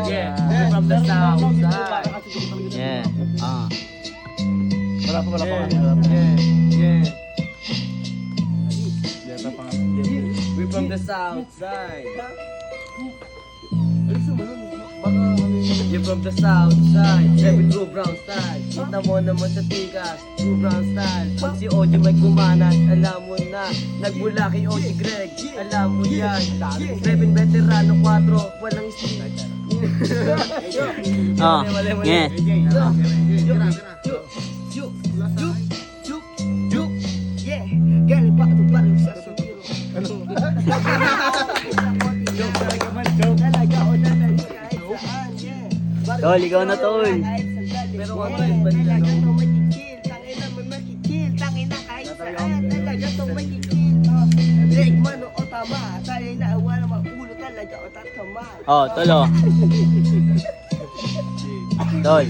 Yeah, we're from the south side. Yeah. Wala pa. Yeah. We're from the south side. You're from the south side. Every true brown style. Kita mo naman sa tikas, true brown style. Pag si OG may kumanan, alam mo na. Nagmula kay OG Greg, alam mo yan. 7 veterano, 4, walang steam. Yeah. Yeah, galing pa ito balik sa sumiro. Talaga o dadali kahit saan, yeah. Tol, ikaw na, tol. Pero Yeah, ano yun ba nila, talaga no? to magkikil. Tangina may magkikil. Tangina kahit saan. Talaga to magkikil. Drake man o tama. Tayo na wala magulo talaga o tatama. Oh, tol. Tol.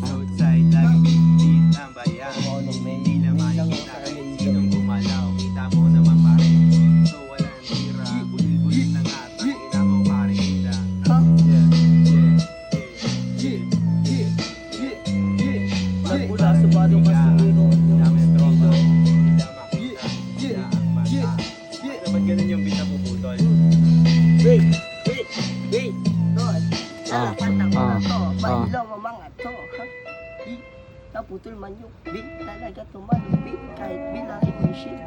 Outside, lagi beat ang bayan. Hindi na makikita kahit sinong gumalaw. Kita mo naman pare. So walang tira. Bulit-bulit na nga. Tangina mo pare kita. Nagmula sa badong kasimiro. Dami tropa. Hindi na makita. Hindi ang mata. Ano ba't ganun yung beat na puputol? Wait. Tol. Ah, Nalapatan ko na to. ah, Bailaw mga to. Ha? Naputol man yung beat. Talaga to man yung beat. Kahit bilahin mo yung shit.